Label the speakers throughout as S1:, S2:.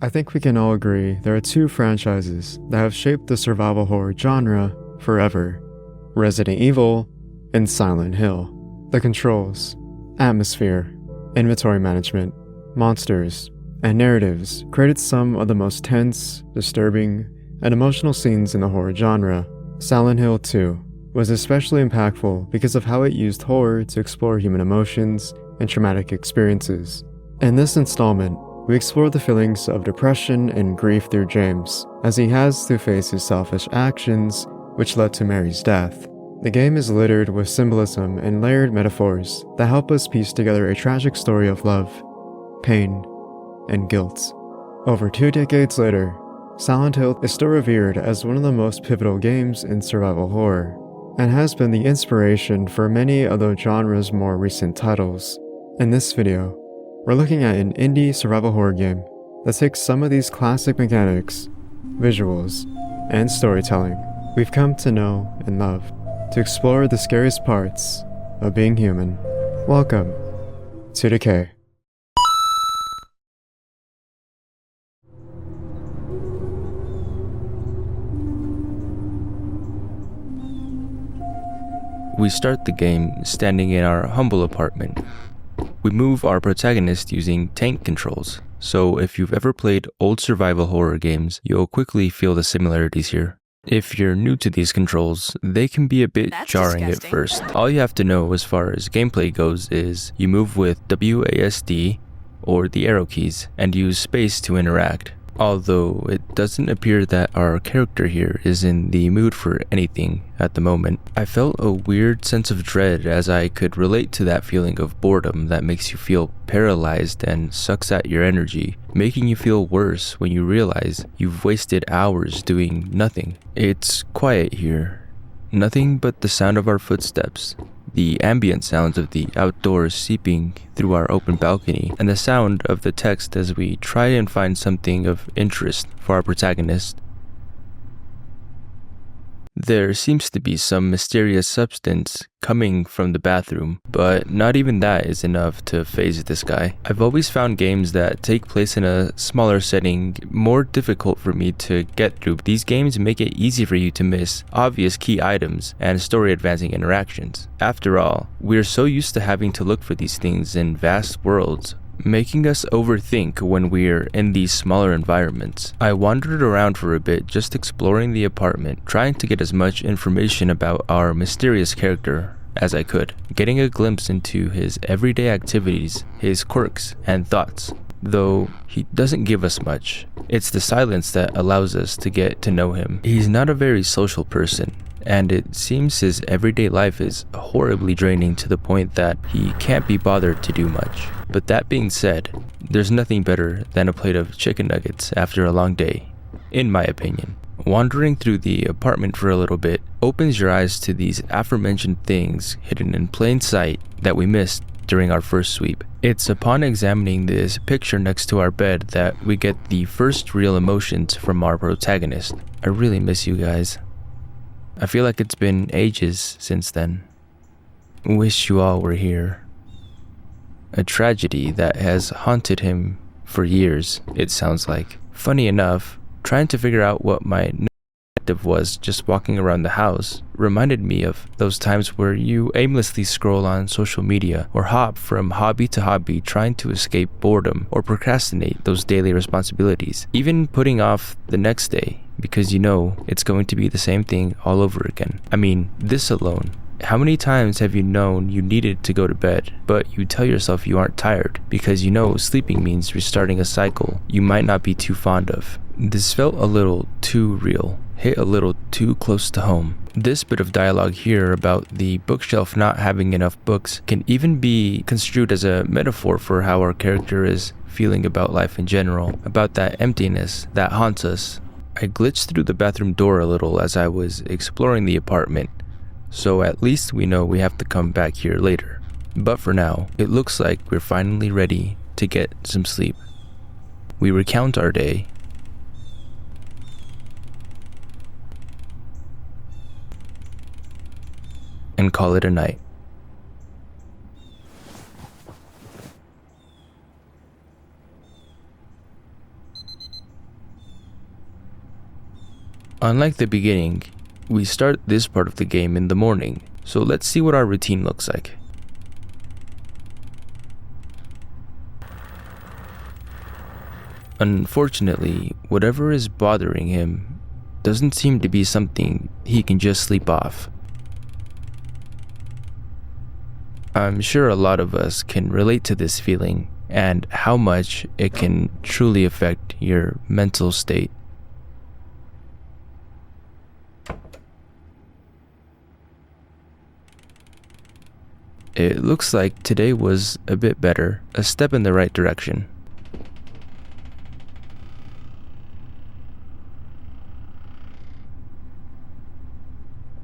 S1: I think we can all agree there are two franchises that have shaped the survival horror genre forever: Resident Evil and Silent Hill. The controls, atmosphere, inventory management, monsters, and narratives created some of the most tense, disturbing, and emotional scenes in the horror genre. Silent Hill 2 was especially impactful because of how it used horror to explore human emotions and traumatic experiences. In this installment, we explore the feelings of depression and grief through James, as he has to face his selfish actions, which led to Mary's death. The game is littered with symbolism and layered metaphors that help us piece together a tragic story of love, pain, and guilt. Over 2 decades later, Silent Hill is still revered as one of the most pivotal games in survival horror, and has been the inspiration for many of the genre's more recent titles. In this video, we're looking at an indie survival horror game that takes some of these classic mechanics, visuals, and storytelling we've come to know and love to explore the scariest parts of being human. Welcome to DECAY.
S2: We start the game standing in our humble apartment. We move our protagonist using tank controls, so if you've ever played old survival horror games, you'll quickly feel the similarities here. If you're new to these controls, they can be a bit jarring at first. All you have to know as far as gameplay goes is you move with WASD or the arrow keys and use space to interact. Although it doesn't appear that our character here is in the mood for anything at the moment. I felt a weird sense of dread as I could relate to that feeling of boredom that makes you feel paralyzed and sucks at your energy, making you feel worse when you realize you've wasted hours doing nothing. It's quiet here. Nothing but the sound of our footsteps, the ambient sounds of the outdoors seeping through our open balcony, and the sound of the text as we try and find something of interest for our protagonist. There seems to be some mysterious substance coming from the bathroom, but not even that is enough to faze this guy. I've always found games that take place in a smaller setting more difficult for me to get through. These games make it easy for you to miss obvious key items and story-advancing interactions. After all, we're so used to having to look for these things in vast worlds, making us overthink when we're in these smaller environments. I wandered around for a bit, just exploring the apartment, trying to get as much information about our mysterious character as I could, getting a glimpse into his everyday activities, his quirks, and thoughts. Though he doesn't give us much, it's the silence that allows us to get to know him. He's not a very social person, and it seems his everyday life is horribly draining to the point that he can't be bothered to do much. But that being said, there's nothing better than a plate of chicken nuggets after a long day, in my opinion. Wandering through the apartment for a little bit opens your eyes to these aforementioned things hidden in plain sight that we missed during our first sweep. It's upon examining this picture next to our bed that we get the first real emotions from our protagonist. I really miss you guys. I feel like it's been ages since then. Wish you all were here. A tragedy that has haunted him for years, it sounds like. Funny enough, trying to figure out what my objective was just walking around the house reminded me of those times where you aimlessly scroll on social media or hop from hobby to hobby trying to escape boredom or procrastinate those daily responsibilities, even putting off the next day because you know it's going to be the same thing all over again. I mean, this alone. How many times have you known you needed to go to bed, but you tell yourself you aren't tired because you know sleeping means restarting a cycle you might not be too fond of? This felt a little too real, hit a little too close to home. This bit of dialogue here about the bookshelf not having enough books can even be construed as a metaphor for how our character is feeling about life in general, about that emptiness that haunts us. I glitched through the bathroom door a little as I was exploring the apartment, so at least we know we have to come back here later. But for now, it looks like we're finally ready to get some sleep. We recount our day, and call it a night. Unlike the beginning, we start this part of the game in the morning, so let's see what our routine looks like. Unfortunately, whatever is bothering him doesn't seem to be something he can just sleep off. I'm sure a lot of us can relate to this feeling and how much it can truly affect your mental state. It looks like today was a bit better, a step in the right direction.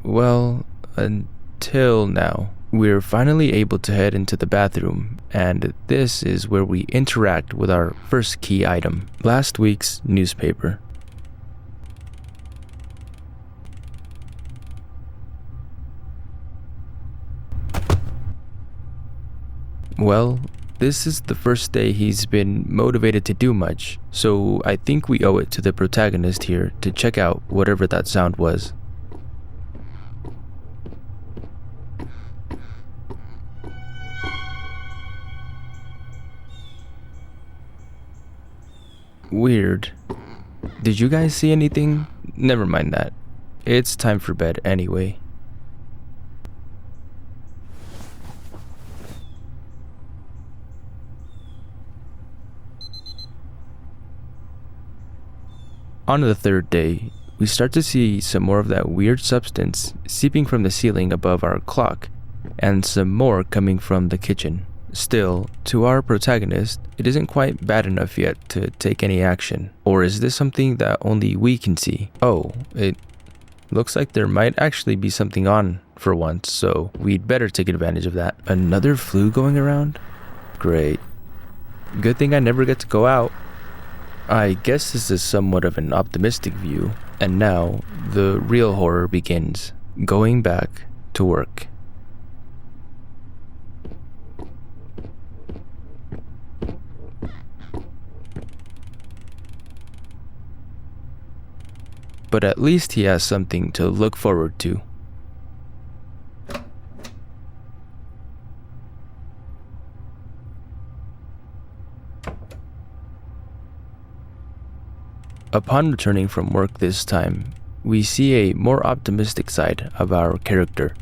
S2: Well, until now. We're finally able to head into the bathroom, and this is where we interact with our first key item, last week's newspaper. Well, this is the first day he's been motivated to do much, so I think we owe it to the protagonist here to check out whatever that sound was. Weird. Did you guys see anything? Never mind that. It's time for bed anyway. On the third day, we start to see some more of that weird substance seeping from the ceiling above our clock, and some more coming from the kitchen. Still, to our protagonist, it isn't quite bad enough yet to take any action. Or is this something that only we can see? Oh, it looks like there might actually be something on for once, so we'd better take advantage of that. Another flu going around? Great. Good thing I never get to go out. I guess this is somewhat of an optimistic view, and now the real horror begins. Going back to work. But at least he has something to look forward to. Upon returning from work this time, we see a more optimistic side of our character.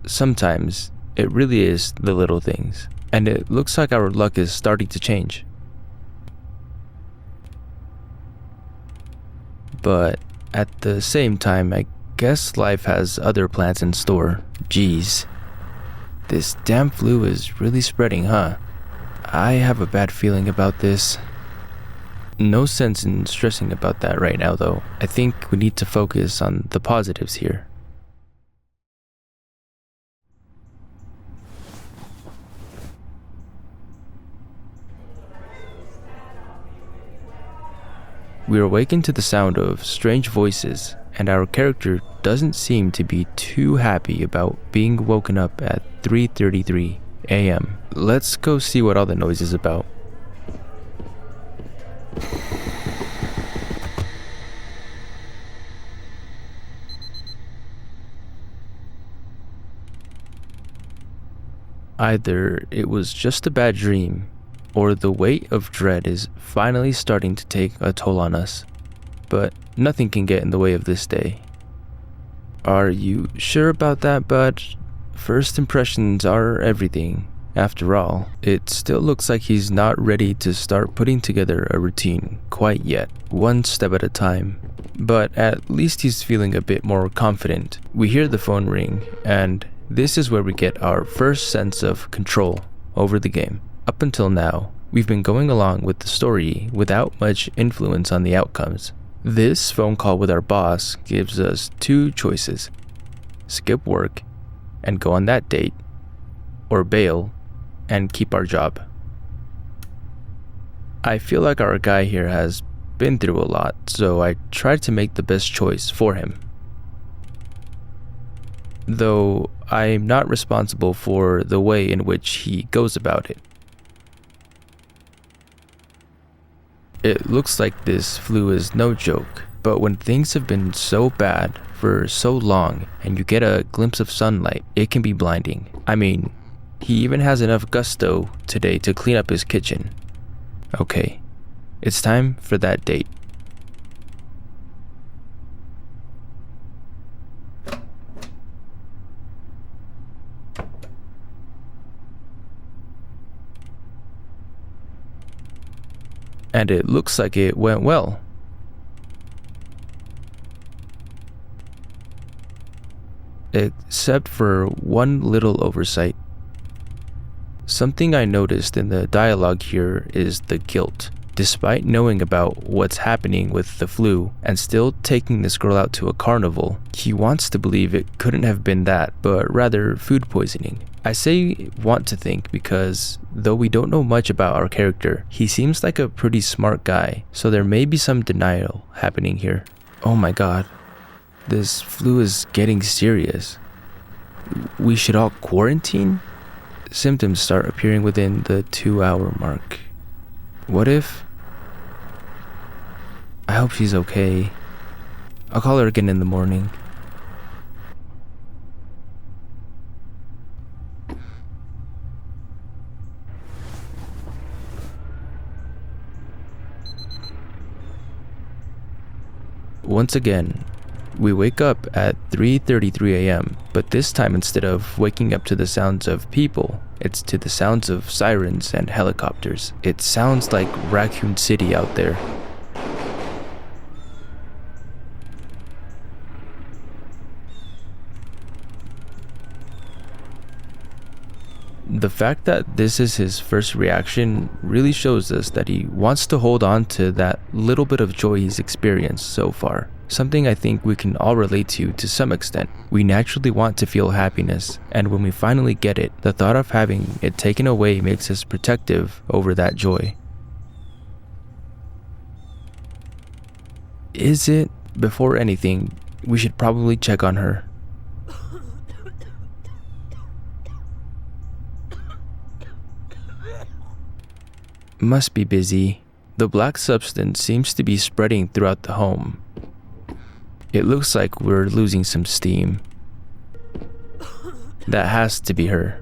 S2: Sometimes it really is the little things, and it looks like our luck is starting to change. But at the same time, I guess life has other plans in store. Jeez. This damn flu is really spreading, huh? I have a bad feeling about this. No sense in stressing about that right now, though. I think we need to focus on the positives here. We awaken to the sound of strange voices, and our character doesn't seem to be too happy about being woken up at 3:33 a.m. Let's go see what all the noise is about. Either it was just a bad dream, or the weight of dread is finally starting to take a toll on us. But nothing can get in the way of this day. Are you sure about that, bud? First impressions are everything. After all, it still looks like he's not ready to start putting together a routine quite yet, one step at a time. But at least he's feeling a bit more confident. We hear the phone ring, and this is where we get our first sense of control over the game. Up until now, we've been going along with the story without much influence on the outcomes. This phone call with our boss gives us two choices: skip work and go on that date, or bail and keep our job. I feel like our guy here has been through a lot, so I tried to make the best choice for him. Though I'm not responsible for the way in which he goes about it. It looks like this flu is no joke. But when things have been so bad for so long and you get a glimpse of sunlight, it can be blinding. I mean, he even has enough gusto today to clean up his kitchen. Okay, it's time for that date. And it looks like it went well. Except for one little oversight. Something I noticed in the dialogue here is the guilt. Despite knowing about what's happening with the flu and still taking this girl out to a carnival, he wants to believe it couldn't have been that, but rather food poisoning. I say want to think because though we don't know much about our character, he seems like a pretty smart guy, so there may be some denial happening here. Oh my god, this flu is getting serious. We should all quarantine? Symptoms start appearing within the 2-hour mark. What if... I hope she's okay. I'll call her again in the morning. Once again, we wake up at 3:33 a.m., but this time instead of waking up to the sounds of people, it's to the sounds of sirens and helicopters. It sounds like Raccoon City out there. The fact that this is his first reaction really shows us that he wants to hold on to that little bit of joy he's experienced so far. Something I think we can all relate to some extent. We naturally want to feel happiness, and when we finally get it, the thought of having it taken away makes us protective over that joy. Is it? Before anything, we should probably check on her. Must be busy. The black substance seems to be spreading throughout the home. It looks like we're losing some steam. That has to be her.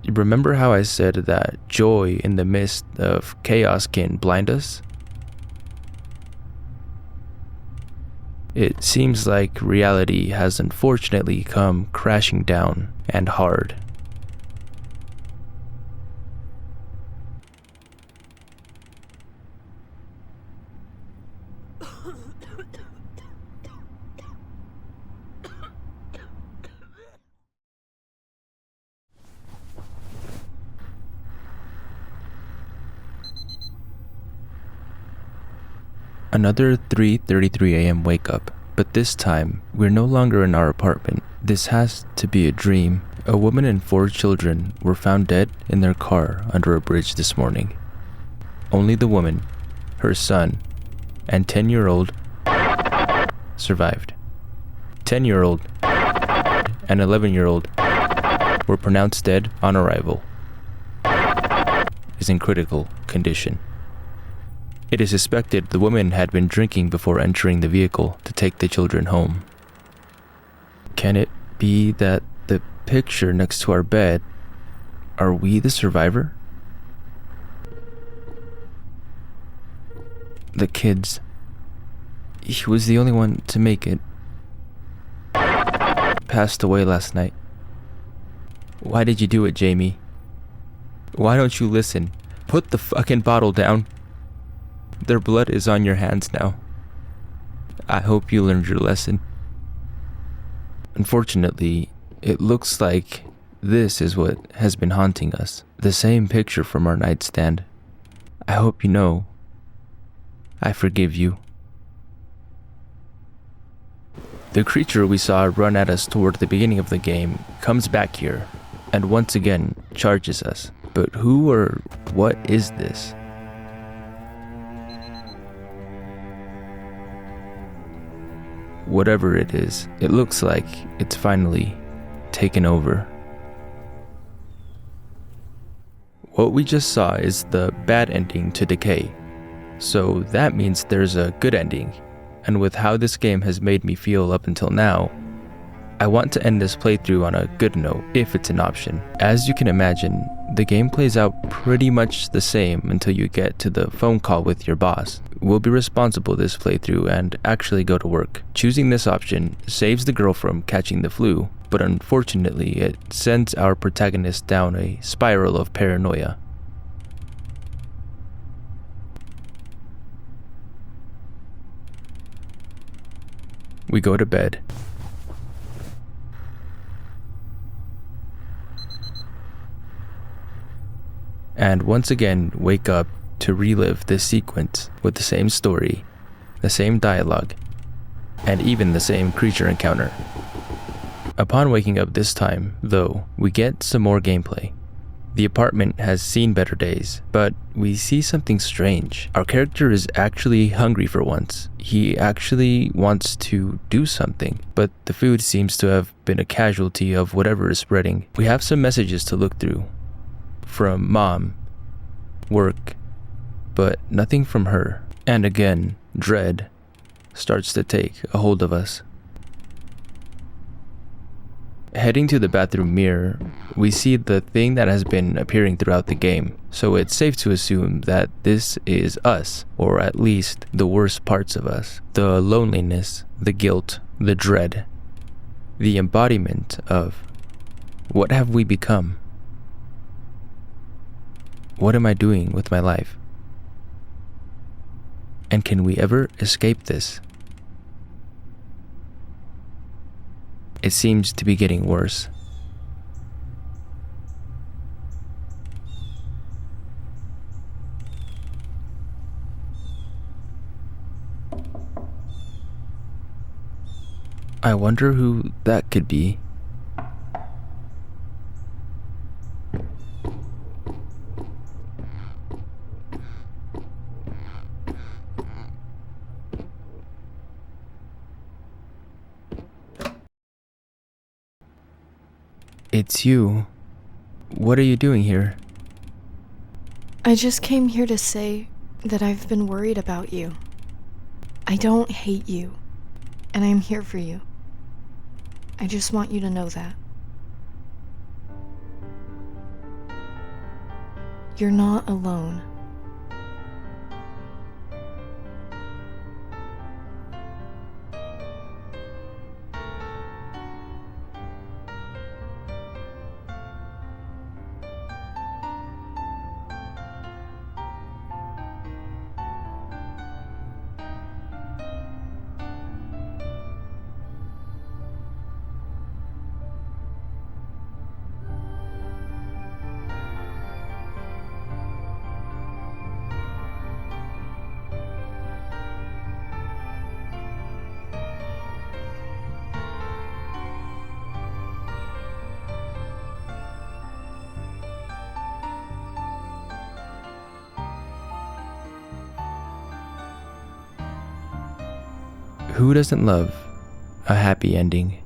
S2: Remember how I said that joy in the midst of chaos can blind us? It seems like reality has unfortunately come crashing down, and hard. Another 3:33 a.m. wake up, but this time, we're no longer in our apartment. This has to be a dream. A woman and 4 children were found dead in their car under a bridge this morning. Only the woman, her son, and 10-year-old survived. 10-year-old and 11-year-old were pronounced dead on arrival. Is in critical condition. It is suspected the woman had been drinking before entering the vehicle to take the children home. Can it be that the picture next to our bed, are we the survivor? The kids. He was the only one to make it. Passed away last night. Why did you do it, Jamie? Why don't you listen? Put the fucking bottle down. Their blood is on your hands now. I hope you learned your lesson. Unfortunately, it looks like this is what has been haunting us. The same picture from our nightstand. I hope you know. I forgive you. The creature we saw run at us toward the beginning of the game comes back here, and once again charges us. But who or what is this? Whatever it is, it looks like it's finally taken over. What we just saw is the bad ending to DECAY, so that means there's a good ending, and with how this game has made me feel up until now, I want to end this playthrough on a good note, if it's an option. As you can imagine, the game plays out pretty much the same until you get to the phone call with your boss. We'll be responsible this playthrough and actually go to work. Choosing this option saves the girl from catching the flu, but unfortunately it sends our protagonist down a spiral of paranoia. We go to bed. And once again wake up to relive this sequence with the same story, the same dialogue, and even the same creature encounter. Upon waking up this time, though, we get some more gameplay. The apartment has seen better days, but we see something strange. Our character is actually hungry for once. He actually wants to do something, but the food seems to have been a casualty of whatever is spreading. We have some messages to look through. From mom, work, but nothing from her. And again, dread starts to take a hold of us. Heading to the bathroom mirror, we see the thing that has been appearing throughout the game, so it's safe to assume that this is us, or at least the worst parts of us. The loneliness, the guilt, the dread, the embodiment of what have we become? What am I doing with my life? And can we ever escape this? It seems to be getting worse. I wonder who that could be. It's you. What are you doing here?
S3: I just came here to say that I've been worried about you. I don't hate you, and I'm here for you. I just want you to know that. You're not alone.
S2: Who doesn't love a happy ending?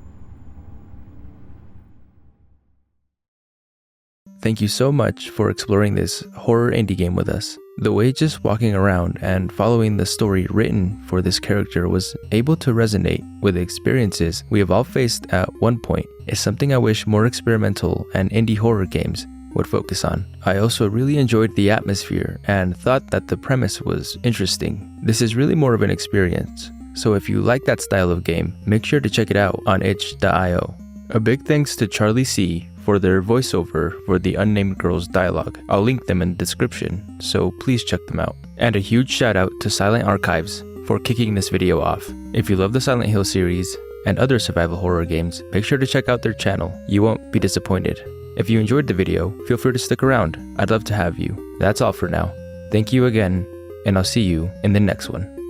S2: Thank you so much for exploring this horror indie game with us. The way just walking around and following the story written for this character was able to resonate with the experiences we have all faced at one point is something I wish more experimental and indie horror games would focus on. I also really enjoyed the atmosphere and thought that the premise was interesting. This is really more of an experience. So if you like that style of game, make sure to check it out on itch.io. A big thanks to Charlie C for their voiceover for the unnamed girl's dialogue. I'll link them in the description, so please check them out. And a huge shout out to Silent Archives for kicking this video off. If you love the Silent Hill series and other survival horror games, make sure to check out their channel. You won't be disappointed. If you enjoyed the video, feel free to stick around. I'd love to have you. That's all for now. Thank you again, and I'll see you in the next one.